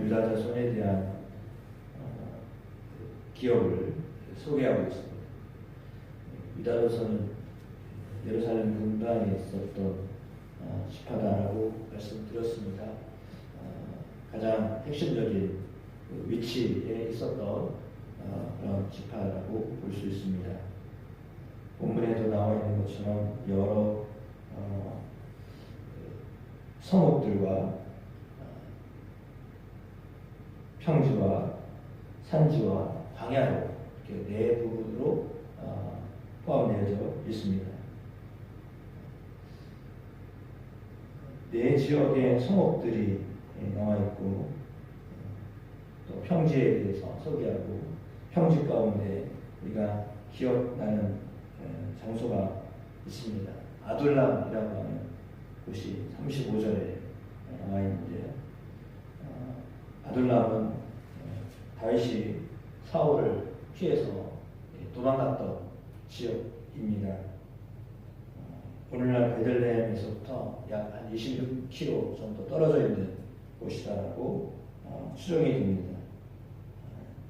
유다 자손에 대한 기억을 소개하고 있습니다. 유다 자손은 예루살렘 근방에 있었던 지파다라고 말씀드렸습니다. 가장 핵심적인 위치에 있었던 그런 지파라고 볼 수 있습니다. 본문에도 나와 있는 것처럼 여러 성읍들과 평지와 산지와 광야로 이렇게 네 부분으로 포함되어져 있습니다. 네 지역의 성읍들이 나와 있고 또 평지에 대해서 소개하고 평지 가운데 우리가 기억나는 장소가 있습니다. 아둘람이라고 하는 곳이 35절에 나와 있는데요. 아둘람은 다윗이 사울을 피해서 도망갔던 지역입니다. 오늘날 베들레헴에서부터 약 한 26km 정도 떨어져 있는 곳이라고 추정이 됩니다.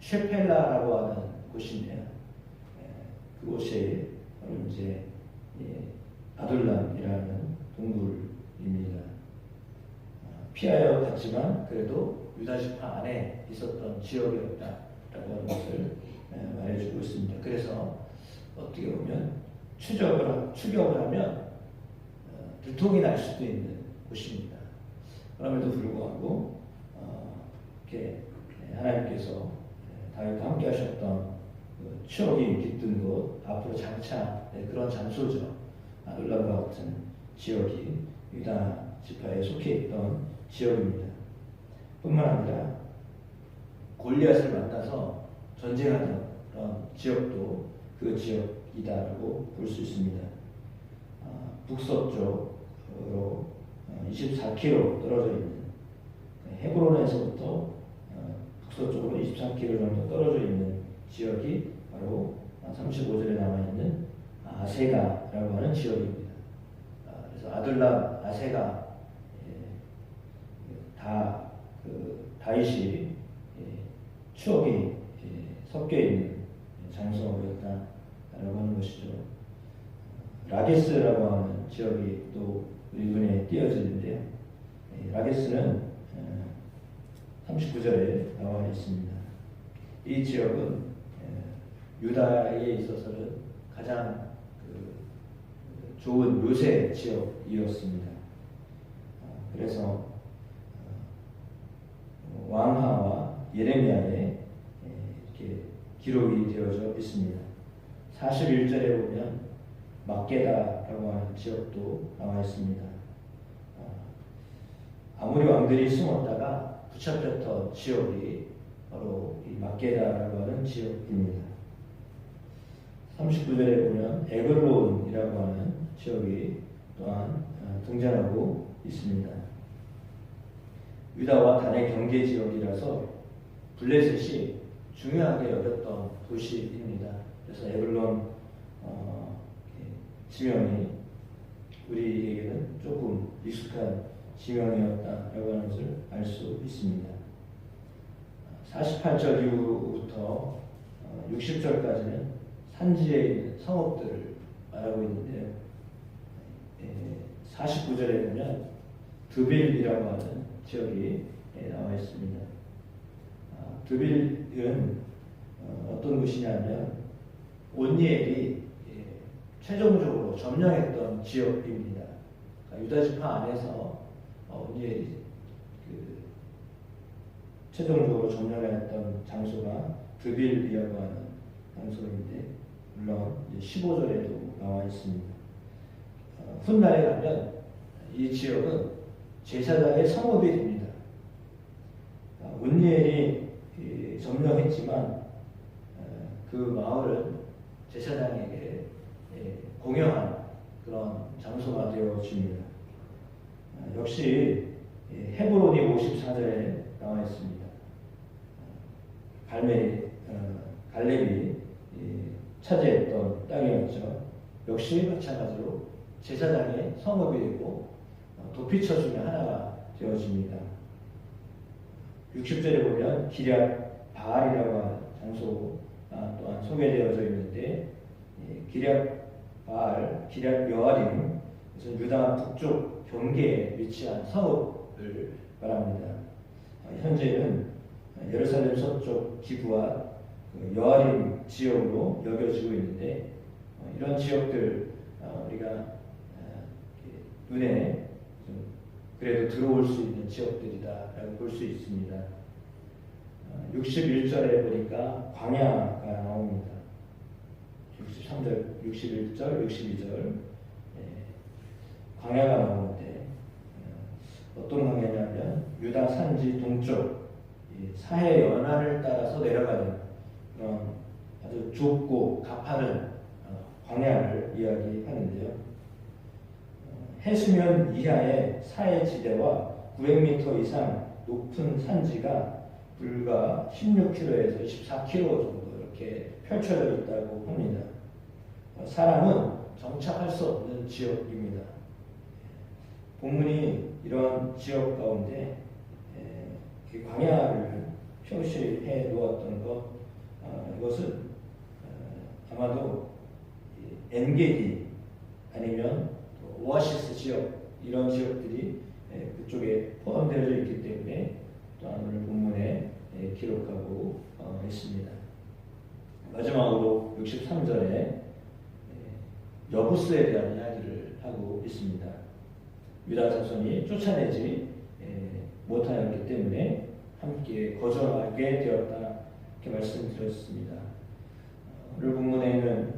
쉐펠라라고 하는 곳인데요. 그곳이 바로 이제 아둘람이라는 동굴입니다. 피하여 갔지만 그래도 유다 지파 안에 있었던 지역이었다라고 하는 것을 말해주고 있습니다. 그래서 어떻게 보면 추격을 하면 들통이 날 수도 있는 곳입니다. 그럼에도 불구하고 이렇게 하나님께서 다윗과 함께 하셨던 추억이 깃든 곳, 앞으로 장차 그런 장소죠. 아둘람과 같은 지역이 유다 지파에 속해 있던 지역입니다. 뿐만 아니라 골리앗을 만나서 전쟁하던 그런 지역도 그 지역이다라고 볼 수 있습니다. 북서쪽으로 24km 떨어져 있는 헤브론에서부터 북서쪽으로 24km 정도 떨어져 있는 지역이 바로 35절에 나와 있는 아세가라고 하는 지역입니다. 그래서 아둘람, 아세가 다 다윗이 추억이 섞여 있는 장소였다라고 하는 것이죠. 라게스라고 하는 지역이 또 우리 눈에 띄어지는데요. 라게스는 39절에 나와 있습니다. 이 지역은 유다에 있어서는 가장 좋은 요새 지역이었습니다. 그래서 왕하와 예레미야에 이렇게 기록이 되어져 있습니다. 41절에 보면 막게다라고 하는 지역도 나와 있습니다. 아모리 왕들이 숨었다가 붙잡혔던 지역이 바로 이 막게다라고 하는 지역입니다. 39절에 보면 에글론이라고 하는 지역이 또한 등장하고 있습니다. 유다와 단의 경계 지역이라서 블레셋이 중요하게 여겼던 도시입니다. 그래서 에글론 지명이 우리에게는 조금 익숙한 지명이었다라고 하는 것을 알 수 있습니다. 48절 이후부터 60절까지는 산지에 있는 성읍들을 말하고 있는데요. 49절에 보면 드빌이라고 하는 지역이 나와 있습니다. 드빌은 어떤 곳이냐면 온니엘이 최종적으로 점령했던 지역입니다. 그러니까 유다 지파 안에서 온니엘이 최종적으로 점령했던 장소가 드빌이라고 하는 장소인데 물론 15절에도 나와 있습니다. 훗날에 가면 이 지역은 제사장의 성읍이 됩니다. 온니엘이 점령했지만 그 마을은 제사장에게 공용한 그런 장소가 되어집니다. 역시 헤브론이 54절에 나와 있습니다. 갈렙이 차지했던 땅이었죠. 역시 마찬가지로 제사장의 성읍이 되고 도피처 중에 하나가 되어집니다. 60절에 보면 기럇 바알이라고 하는 장소 또한 소개되어져 있는데, 기럇 바알, 기럇 여아림, 그래서 유다 북쪽 경계에 위치한 성읍을 말합니다. 현재는 예루살렘 서쪽 기브와 여아림 지역으로 여겨지고 있는데, 이런 지역들 우리가 눈에 좀 그래도 들어올 수 있는 지역들이다라고 볼 수 있습니다. 61절에 보니까 광야가 나옵니다. 63절, 61절, 62절 광야가 나오는데, 어떤 광야냐면 유다 산지 동쪽 사해 연안을 따라서 내려가는 그런 아주 좁고 가파른 광야를 이야기하는데요. 해수면 이하의 사해 지대와 900m 이상 높은 산지가 불과 16km에서 24km 정도 이렇게 펼쳐져 있다고 합니다. 사람은 정착할 수 없는 지역입니다. 본문이 이런 지역 가운데 광야를 표시해 놓았던 것, 이것은 아마도 엔게디 아니면 오아시스 지역, 이런 지역들이 그쪽에 포함되어 있기 때문에 또한 오늘 본문에 기록하고 있습니다. 마지막으로 63절에 여부스에 대한 이야기를 하고 있습니다. 유다 자손이 쫓아내지 못하였기 때문에 함께 거절하게 되었다, 이렇게 말씀드렸습니다. 오늘 본문에는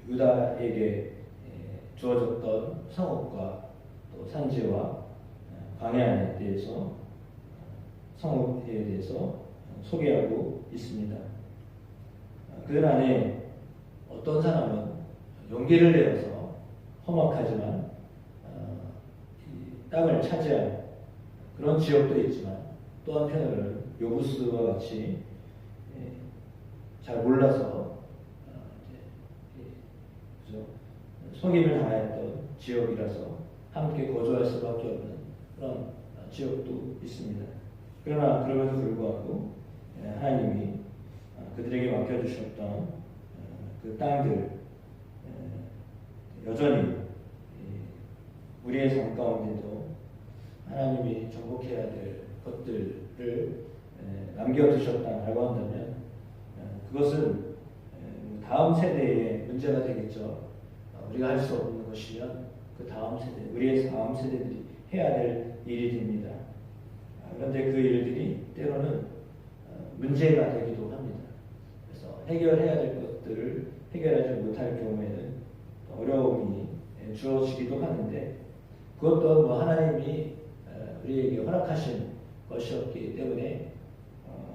유다에게 주어졌던 성읍과 또 산지와 광야에 대해서, 성읍에 대해서 소개하고 있습니다. 그 안에 어떤 사람은 용기를 내어서 험악하지만 땅을 차지한 그런 지역도 있지만, 또 한편으로는 요부스와 같이 잘 몰라서 속임을 당했던 지역이라서 함께 거주할 수밖에 없는 그런 지역도 있습니다. 그러나 그럼에도 불구하고 하나님이 그들에게 맡겨주셨던 그 땅들, 여전히 우리의 삶 가운데도 하나님이 정복해야 될 것들을 남겨두셨다고 한다면, 그것은 다음 세대의 문제가 되겠죠. 우리가 할 수 없는 것이면 그 다음 세대, 우리의 다음 세대들이 해야 될 일이 됩니다. 그런데 그 일들이 때로는 문제가 되기도 합니다. 그래서 해결해야 될 것들을 해결하지 못할 경우에는 어려움이 주어지기도 하는데, 그것도 뭐 하나님이 우리에게 허락하신 것이었기 때문에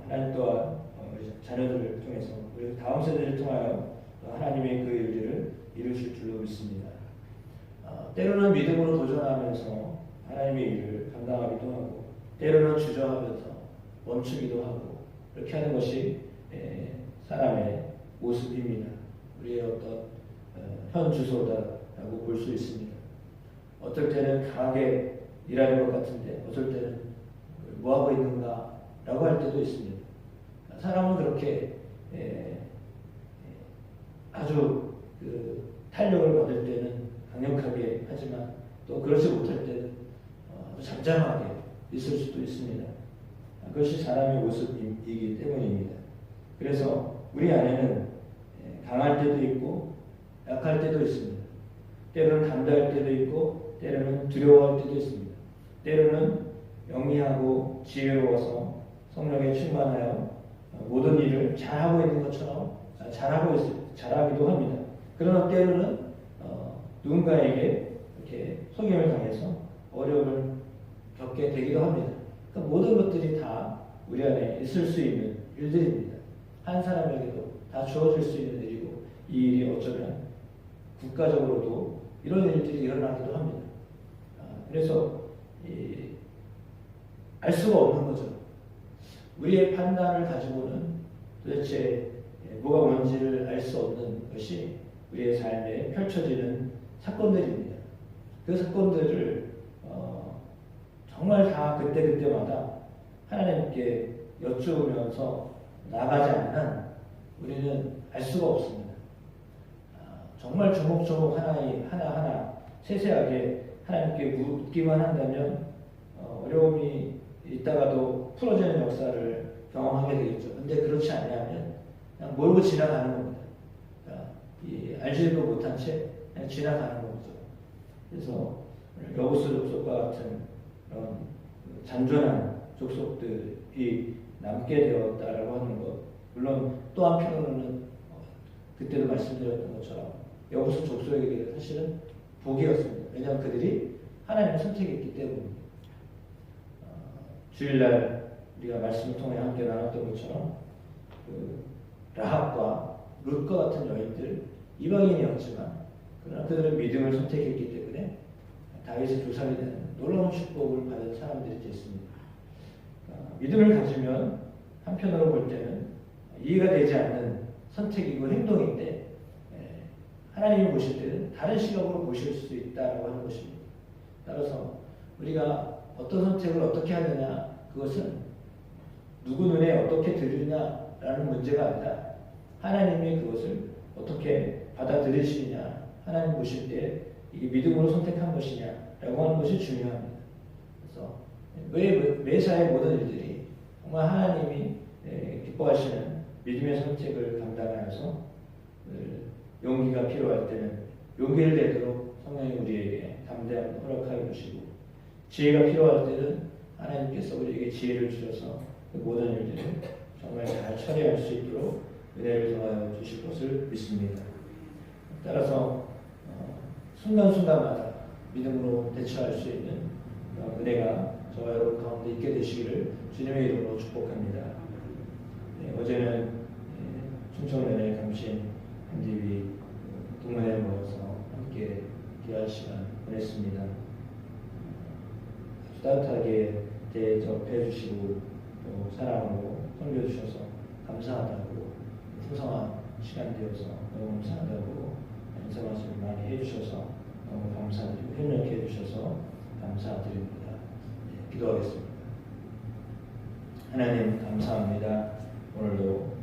하나님 또한 우리 자녀들을 통해서, 우리 다음 세대를 통하여 하나님의 그 일들을 이루실 줄로 믿습니다. 때로는 믿음으로 도전하면서 하나님의 일을 감당하기도 하고, 때로는 주저하면서 멈추기도 하고, 이렇게 하는 것이 사람의 모습입니다. 우리의 어떤 현 주소다라고 볼 수 있습니다. 어떨 때는 강하게 일하는 것 같은데 어떨 때는 뭐하고 있는가 라고 할 때도 있습니다. 사람은 그렇게 아주 탄력을 받을 때는 강력하게 하지만, 또 그렇지 못할 때는 아주 잠잠하게 있을 수도 있습니다. 그것이 사람의 모습이기 때문입니다. 그래서 우리 안에는 강할 때도 있고 약할 때도 있습니다. 때로는 담대할 때도 있고 때로는 두려워할 때도 있습니다. 때로는 영리하고 지혜로워서 성령에 충만하여 모든 일을 잘하고 있는 것처럼 잘하기도 합니다. 그러나 때로는 누군가에게 이렇게 속임을 당해서 어려움을 겪게 되기도 합니다. 그러니까 모든 것들이 다 우리 안에 있을 수 있는 일들입니다. 한 사람에게도 다 주어질 수 있는 일이고, 이 일이 어쩌면 국가적으로도 이런 일들이 일어나기도 합니다. 그래서 알 수가 없는 거죠. 우리의 판단을 가지고는 도대체 뭐가 뭔지를 알 수 없는 것이 우리의 삶에 펼쳐지는 사건들입니다. 그 사건들을 정말 다 그때그때마다 하나님께 여쭈면서 나가지 않는 한 우리는 알 수가 없습니다. 정말 조목조목 하나하나 세세하게 하나님께 묻기만 한다면 어려움이 있다가도 풀어지는 역사를 경험하게 되겠죠. 근데 그렇지 않냐면 그냥 몰고 지나가는 겁니다. 알지도 못한 채 그냥 지나가는 거죠. 그래서 여호수 족속과 같은 그런 잔존한 족속들이 남게 되었다라고 하는 것. 물론 또 한편으로는 그때도 말씀드렸던 것처럼 여호수 족속에게 사실은 복이었습니다. 왜냐하면 그들이 하나님을 선택했기 때문입니다. 주일날 우리가 말씀을 통해 함께 나눴던 것처럼 라합과 룻과 같은 여인들 이방인이었지만 그러나 그들은 믿음을 선택했기 때문에 다윗의 조상이 되는 놀라운 축복을 받은 사람들이 됐습니다. 믿음을 가지면 한편으로 볼 때는 이해가 되지 않는 선택이고 행동인데 하나님이 보실 때는 다른 시각으로 보실 수 있다고 하는 것입니다. 따라서 우리가 어떤 선택을 어떻게 하느냐 그것은 누구 눈에 어떻게 들리느냐라는 문제가 아니라 하나님이 그것을 어떻게 받아들이시느냐 하나님 보실 때 이게 믿음으로 선택한 것이냐라고 하는 것이 중요합니다. 그래서 매사의 모든 일들이 정말 하나님이 기뻐하시는 믿음의 선택을 감당하여서 용기가 필요할 때는 용기를 내도록 성령이 우리에게 담대함을 허락하여 주시고 지혜가 필요할 때는 하나님께서 우리에게 지혜를 주셔서 그 모든 일들을 정말 잘 처리할 수 있도록 은혜를 더하여 주실 것을 믿습니다. 따라서 순간순간마다 믿음으로 대처할 수 있는 은혜가 저와 여러분 가운데 있게 되시기를 주님의 이름으로 축복합니다. 어제는 충청면의 감신 한집이 동문회에 모여서 함께 귀한 시간 보냈습니다. 따뜻하게 대접해 주시고 또 사랑으로 섬겨주셔서 감사하다고 풍성한 시간 되어서 너무 감사하다고 인사 말씀 많이 해주셔서 너무 감사드리고 협력해 주셔서 감사드립니다. 기도하겠습니다. 하나님 감사합니다. 오늘도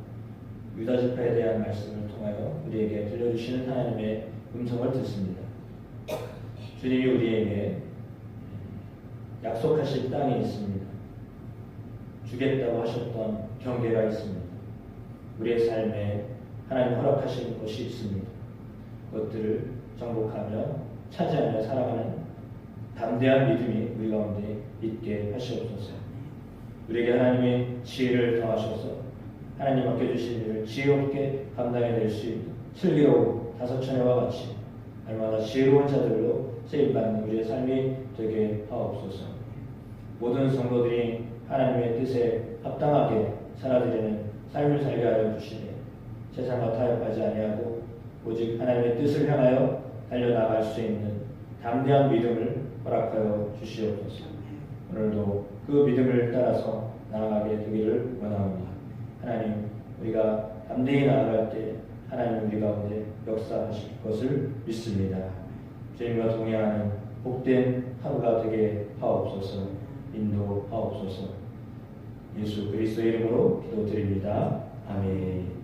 유다 지파에 대한 말씀을 통하여 우리에게 들려주시는 하나님의 음성을 듣습니다. 주님이 우리에게 약속하신 땅이 있습니다. 주겠다고 하셨던 경계가 있습니다. 우리의 삶에 하나님 허락하신 것이 있습니다. 그것들을 정복하며 차지하며 살아가는 담대한 믿음이 우리 가운데 있게 하시옵소서. 우리에게 하나님의 지혜를 더하셔서 하나님 맡겨주신 일을 지혜롭게 감당해낼 수 있는 슬기로운 다섯처녀와 같이 날마다 지혜로운 자들로 쓰임받는 우리의 삶이 되게 하옵소서. 모든 성도들이 하나님의 뜻에 합당하게 살아드리는 삶을 살게 하여 주시니 세상과 타협하지 아니하고 오직 하나님의 뜻을 향하여 달려나갈 수 있는 담대한 믿음을 허락하여 주시옵소서. 오늘도 그 믿음을 따라서 나아가게 되기를 원합니다. 하나님, 우리가 담대히 나아갈 때 하나님 우리 가운데 역사하실 것을 믿습니다. 주님과 동행하는 복된 하루가 되게 하옵소서. 인도하옵소서. 예수 그리스도의 이름으로 기도드립니다. 아멘.